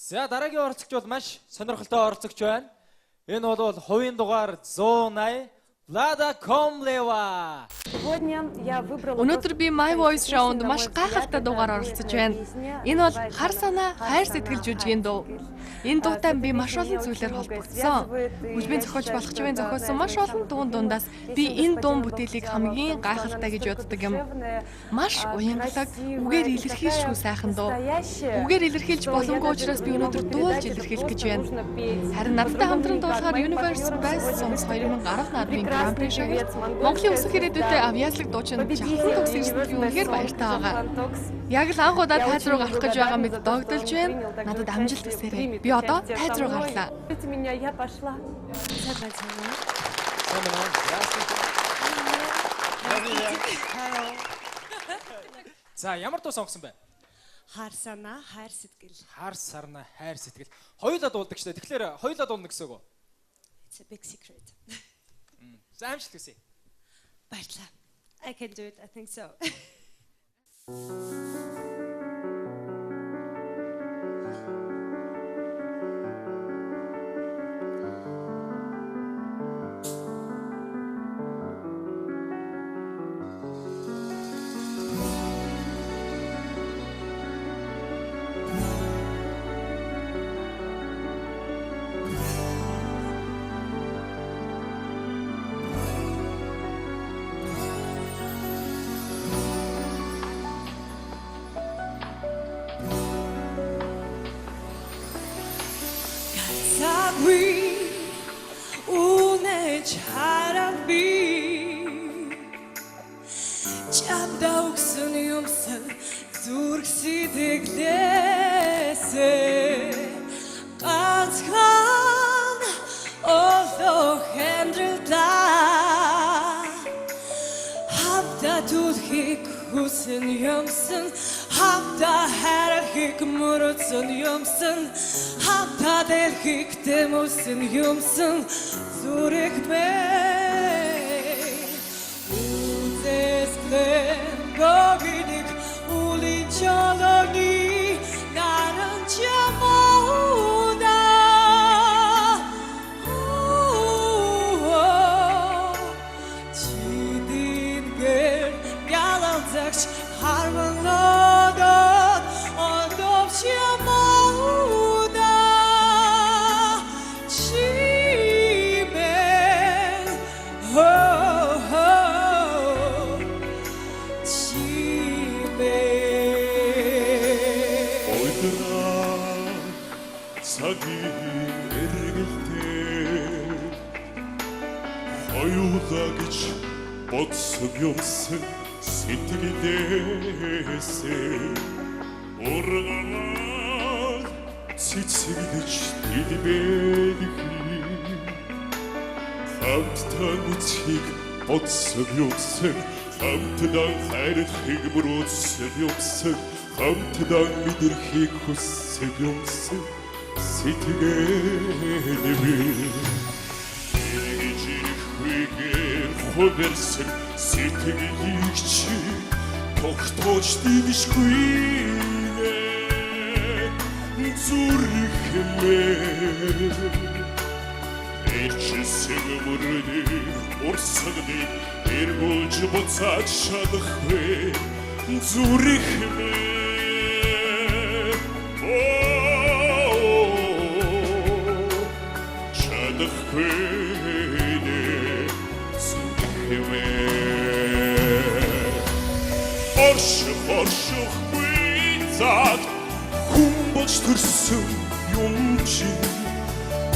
За дараагийн оролцогч бол маш сонирхолтой оролцогч байна. Энэ бол хувийн дугаар 180 Влада Комлева. Өнөөдөр би My Voice Round маш гайхалтай дугаар оролцож байна. Энэ бол хар санаа хайр сэтгэл жүжигийн дуу. Энэ дуутай би маш олон зүйлээр холбогдсон. Үлбийн зохиолч Балхчвын зохиосон маш олон дуун дундаас би энэ дуун бүтээлийг хамгийн гайхалтай гэж боддог юм. Маш уянгалаг, үгээр илэрхийлшгүй сайхан дуу. Үгээр илэрхийлж боломгүй учраас би өнөөдөр дуулж илэрхийлэх гэж байна. Харин надтай хамтран дуулахаар Universe Best Songs 2014 оны Grand Prix шагналт Монголын өсөх ирээдүйтэй авьяаслаг дуучин Жавхан төгс ирсэнд би үнэхээр баяртай байгаа. Яг л анх удаа тайз руу гарах гэж байгаа мэд догдолж байна. Надад амжилт хүсээрэй. Би одоо тайз руу гарлаа. За ямар дуу сонгосон бэ? Хар санаа, хайр сэтгэл. Хар сарна, хайр сэтгэл. Хоёулаа дуулдаг шүү дээ. Тэгэхээр хоёулаа дуулна гэсэн үг үү? It's a big secret. За амжилт хүсье. Баярлалаа. I can do it. I think so. Юмсан зүрх бай үзэсгэлэн гогиник уличалони наран чамоуда чидингэр ялалзагч хармонлодот одов чамоуда Хоёулаа гэж бодсон юмсан сэтгэлээсээ ургаал цэцэглэж дэлбэлэх хамтдаа үцхийг бодсон юмсан хамтдаа хайрлахыг мөрөөдсөн юмсан хамтдаа мэдрэхийг хүссэн юмсан сэтгэлээсээ Хөвөрсөн сэтгэлийг чи тогтоож дившгүй зүрхмээ Эчсэг мөрөдө урсгады эргүүлж буцаад шалахгүй зүрхмээ шалахгүй Орших буйцаад хүмбож төрсөн юм чи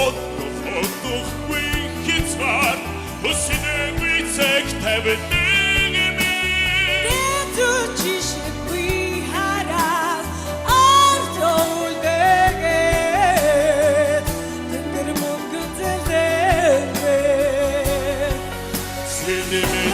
одохгүй хязгаар хүсэнэ буйцаг тавьдаг юм Дэвчиш би хараа ардуулдэгэд тэнгэр мөнгөдөлдөө Сэнэмэ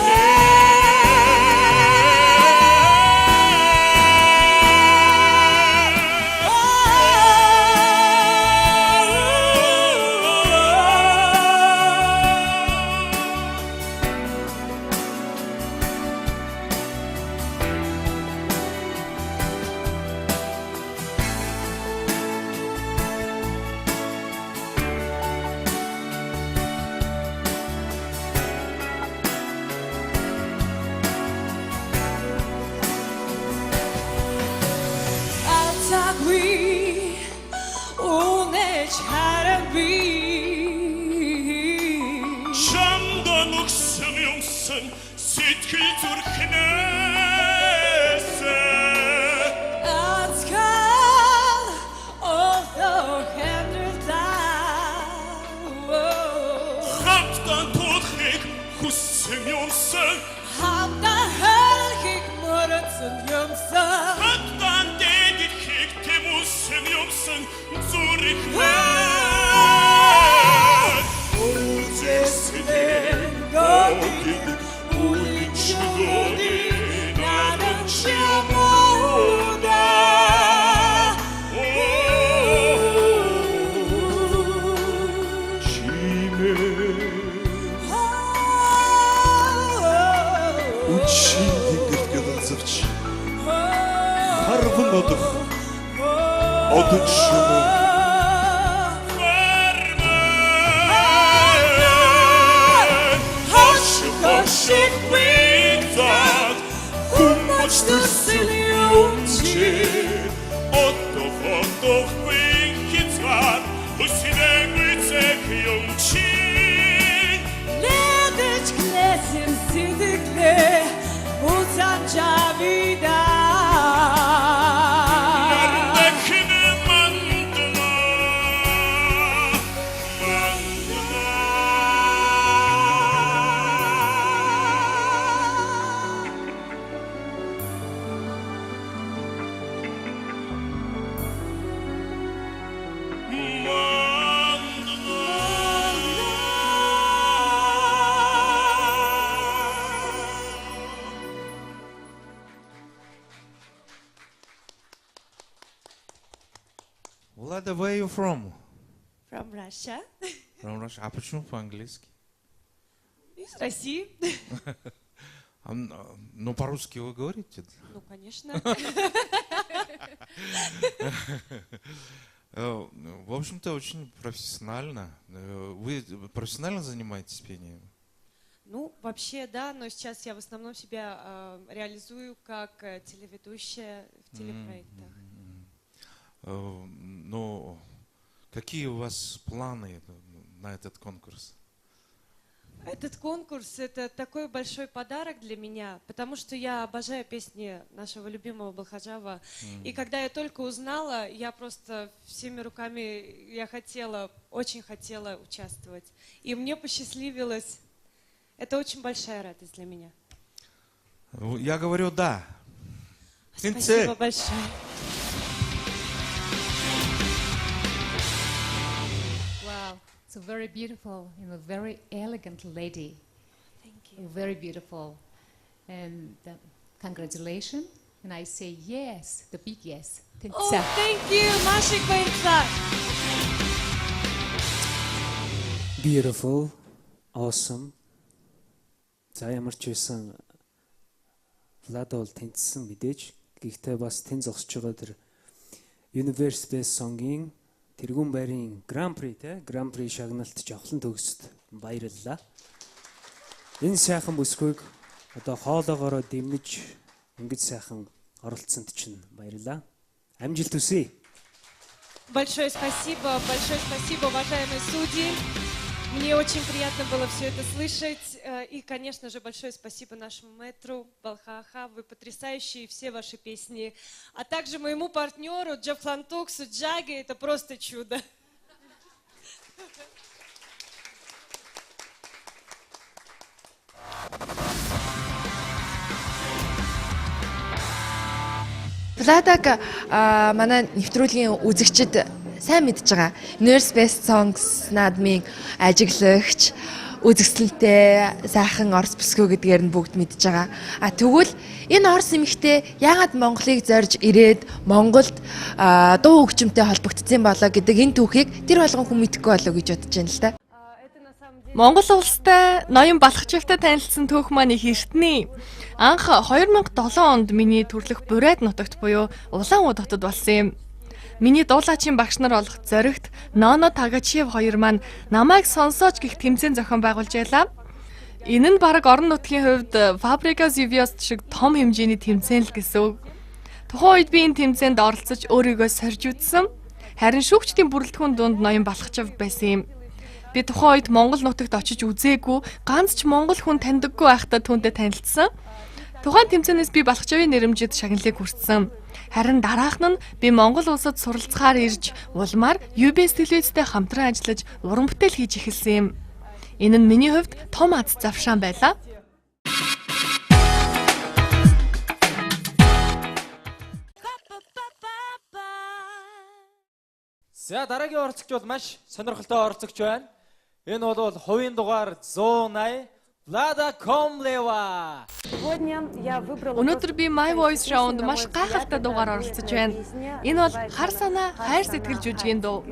차라리 잠도 녹슨 용선 сэтгэл зүрхнээсээ Azkal oh хэмрэлдээ хамтдан тулахыг хүссэн юмсан хамтдаа хөлхийг мөрөдсөн юмсан хамтдан дээгэрхийг тэмүүлсэн юмсан зүрхнээ үзэсгэн гогин уличгони надан чамода Үчийн тэнгэрт гэлэнцэрч харван одох одож шумуу Hoşik vitad Kummaçtırsın yumçi Ottof vinkitvar Husine gütsek yumçi Nedeć klesim sidikle utanca vida Nardakini mandına Влада, where are you from? From Russia. From Russia. А почему по-английски? Из России. Ну, по-русски вы говорите? Ну, конечно. В общем-то, очень профессионально. Вы профессионально занимаетесь пением? Ну, вообще, да, но сейчас я в основном себя реализую как телеведущая в телепроектах. Ну, какие у вас планы на этот конкурс? Этот конкурс — это такой большой подарок для меня, потому что я обожаю песни нашего любимого Балхаджава. И когда я только узнала, я просто всеми руками, я хотела, очень хотела участвовать. И мне посчастливилось. Это очень большая радость для меня. Я говорю «да». Спасибо большое. Wow, it's a very beautiful, very elegant lady. Thank you. Very beautiful. And congratulations. And I say yes, the big yes. Oh, thank you, Машик Бэнца. Beautiful, awesome. За ямар ч байсан Влада бол тэнцсэн мэдээж. Гэхдээ бас тэн зогсож байгаа тэр Universe Best Song-ийн тэргүүн байрын Grand Prix Grand Prix шагналт жавхлан төгсөд баярлалаа. Энэ сайхан бүсгүйг одоо хоолоогоороо дэмнэж ингэж сайхан оролцсонд чинь баярлалаа. Амжилт хүсье. Большое спасибо, уважаемые судьи. Мне очень приятно было все это слышать. И, конечно же, большое спасибо нашему мэтру Балхаха. Вы потрясающие, все ваши песни. А также моему партнеру Джавхлантуксу Джаге. Это просто чудо. Владаг манай нэвтрүүлгийн үзэгчид сайн мэдж байгаа. Universe Best Songs наадмын ажиглагч, үзэсгэлэнтэй, сайхан Орос бүсгүй гэдгээр нь бүгд мэдж байгаа. А тэгвэл энэ Орос эмэгтэй яагаад Монголыг зорж ирээд Монголд дуу хөгжимтэй холбогдсон болоо гэдэг энэ түүхийг тэр болгон хүн мэдэхгүй болоо гэж бодож байна л да. Монгол улстай ноён Балхачевтай танилцсан түүх маань их эртний. Анх 2007 онд миний төрлөх Бурайд нутагт буюу Улаан хотод болсон юм. Миний дуулаачийн багш нар болох Зоригт Ноно Тагачев хоёр маань намайг сонсооч гэх тэмцээн зохион байгуулж байлаа. Энэ нь баг орон нутгийн хувьд Fabrica Ziviost шиг том хэмжээний тэмцээн л гэсэн үг. Тухайн үед би энэ тэмцээнд оролцож өөрийгөө сорж үзсэн. Харин шүүгчдийн бүрэлдэхүүн дунд ноён Балхачав байсан юм. Би тухайн үед Монгол нутагт очиж үзээгүй, ганц ч монгол хүн таньдаггүй байхдаа түүнтэй танилцсан. Тухайн тэмцээнээс би Балхачавын нэрэмжид шагналыг хүртсэн. Харин дараах нь би Монгол улсад суралцахаар ирж, улмаар UBS телевизтэй хамтран ажиллаж, уран бүтээл хийж эхэлсэн юм. Энэ нь миний хувьд том аз завшаан байлаа. За дараагийн оролцогч бол маш сонирхолтой оролцогч байна. Энэ бол хувийн дугаар 180 Влада Комлева. Өнөөдөр би My Voice Show-нд маш гайхалтай дугаар оролцож байна. Энэ бол хар санаа, хайр сэтгэл жүжигийн дуу.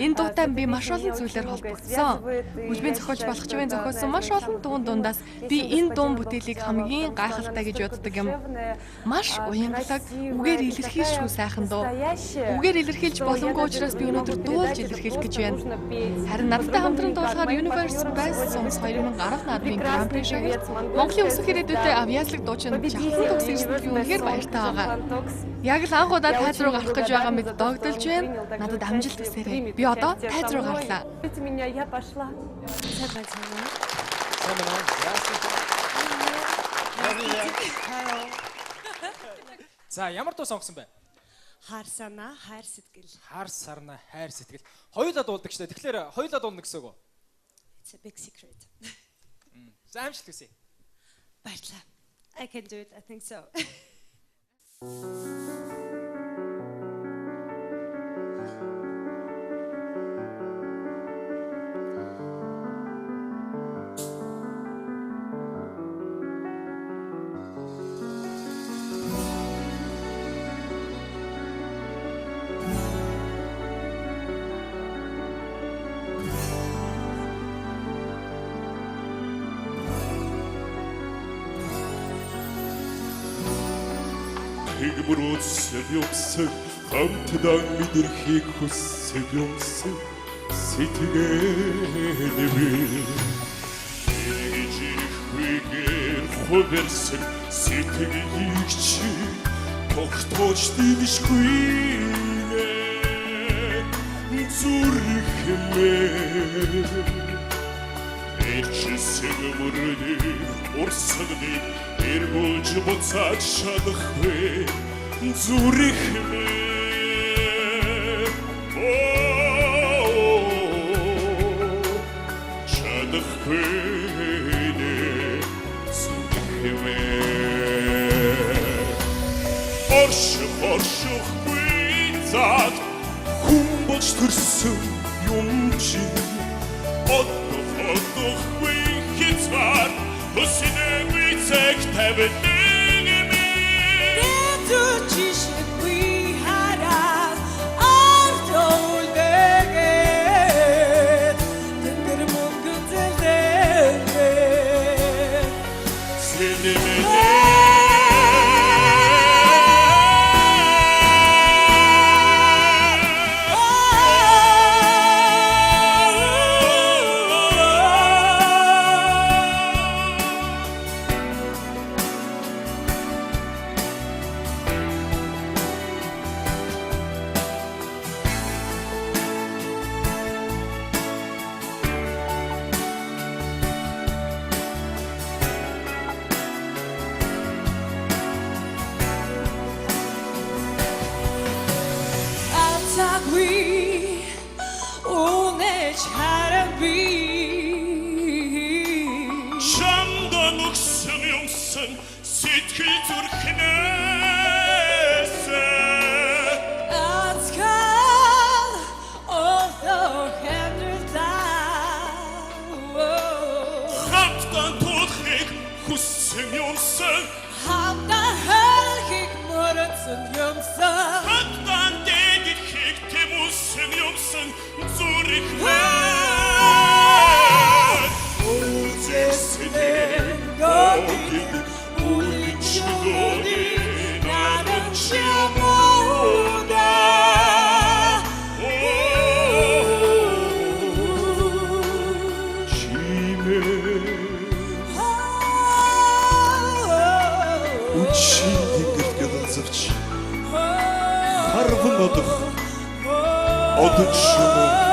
Энэ дуутай би маш олон зүйлээр холбогдсон. Хүлбийн зохиолч Балхачавын зохиосон маш олон дуун дундаас би энэ дуун бүтээлийг хамгийн гайхалтай гэж боддог юм. Маш уянгалаг, үгээр илэрхийлшгүй сайхан дуу. Үгээр илэрхийлж боломгүй учраас би өнөөдөр дуулж илэрхийлэх гэж байна. Харин надтай хамтран дуулахаар Universe Best Songs 2010 наадмын Grand Prix шагналт Монголын өсөх ирээдүйтэй авьяаслаг дуучин жахлан төгс ирсэнд би үнэхээр баяртай байгаа. Яг л анх удаа тайз руу гарах гэж байгаа мэд догдолж байна. Надад амжилт хүсээрэй. Би одоо тайз руу гарлаа. За ямар дуу сонгосон бэ? Хар санаа, хайр сэтгэл. Хар сарна, хайр сэтгэл. Хоёулаа дуулдаг шнэ. Тэгэхээр хоёулаа дуулна гэсэн үг үү? It's a big secret. За амжилт хүсье. Баярлалаа. I can do it. I think so. Хигмөрөөсөв юмсан хамтдаа мэдэрхийг хүссэв юмсан сэтгэлээ би Иргижихүйгээр хөвөрсөн сэтгэлийг чи тогтоож дийшгүй зүрхмээ Эчсэг мөрөдө урсганы эргүүлж буцаад шадахгүй зүрхмээ шадахгүй зүрхмээ оршихгүй зад хүмбож төрсөн юм чи Одохгүй хязгаар хүсэнгүй цаг тавьдаг Дэвчишгүй хараа ардуулдэгэд Тэнгэр мөнгөн зэлдэг Сэнэмээ Шамдан өгсөн юмсан сэтгэл зүрхнээс Азкал одоо хэндрэлтаа Хамтдан тулахыг хүссэн юмсан Хамтдаа хайрхийг мөрөдсөн юмсан Хамтдан дээгэрхийг тэмүүлсэн юмсан зүрхнээ Харван одох 어두춤은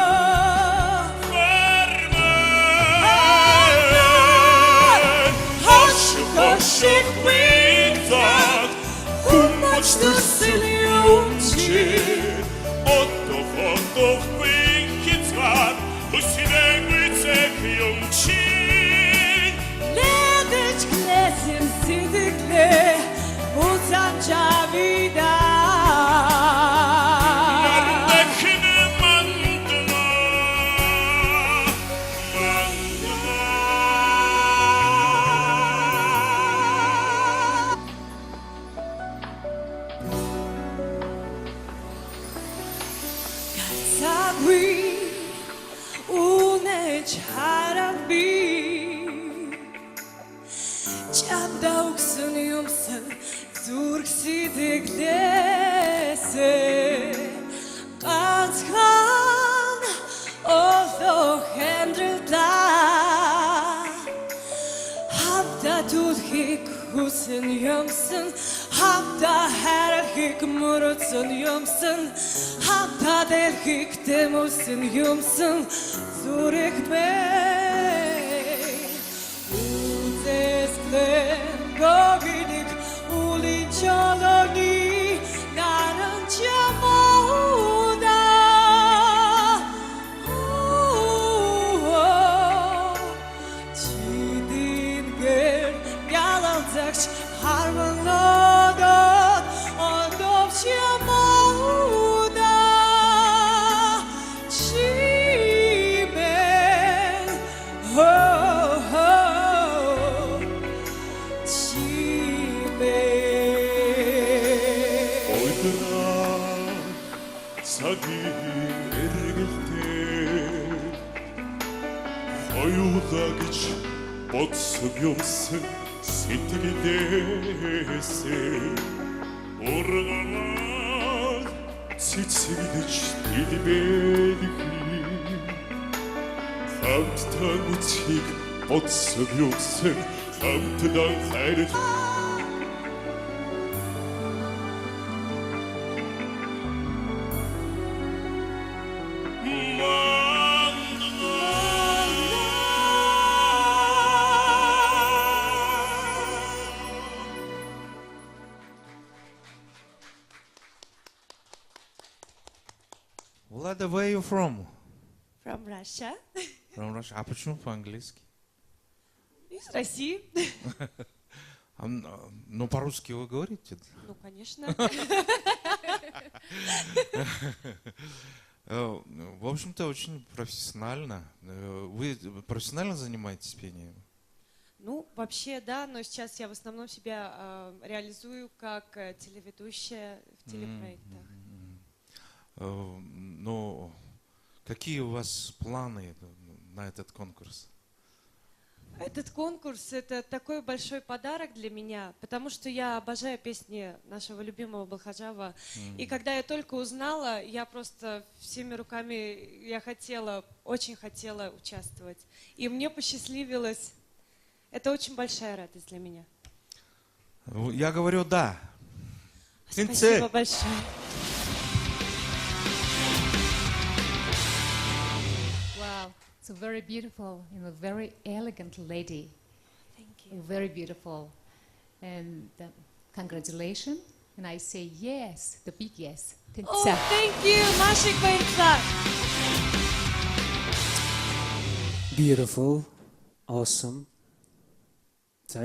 Aşık vittat Hummaçtırsın yumçi Otto vinkitzvat Hüsine yumçi Ledeć klesim sidikle Uzanca vida Narındakini mandına Sagwi Une çarabi Çamda uksun yumsun Zurg sidiglese Qanskan Olo hendrilda Hafta tudhik husin yumsun Hafta herhik murutsun yumsun Hafta delhik temusin yumsun Zurg bey Uzeskle goginik ulinchaloni Narınca moda Çidin gel yalantıkç harmanladın Ondopçya moda Çimen ho ho Oydıra цагийн эргэлтэй хоёулаа гэж бодсон юмсан сэтгэлээсээ урганаад цэцэгдэж дэлбэлэх хамтдаа үцгийг бодсон юмсан хамтдаа хайрлах Влада, where are you from? From Russia. From Russia. А почему по-английски? Из России. Ну, по-русски вы говорите? Ну, конечно. В общем-то, очень профессионально. Вы профессионально занимаетесь пением? Ну, вообще, да, но сейчас я в основном себя реализую как телеведущая в телепроектах. Ну, какие у вас планы на этот конкурс? Этот конкурс — это такой большой подарок для меня, потому что я обожаю песни нашего любимого Балхаджава. И когда я только узнала, я просто всеми руками, я очень хотела участвовать. И мне посчастливилось. Это очень большая радость для меня. Я говорю «да». Спасибо большое. Wow, it's a very beautiful, very elegant lady. Thank you. Very beautiful. And congratulations. And I say yes, the big yes. Oh, thank you, Mashik Bainzak. Beautiful, awesome. За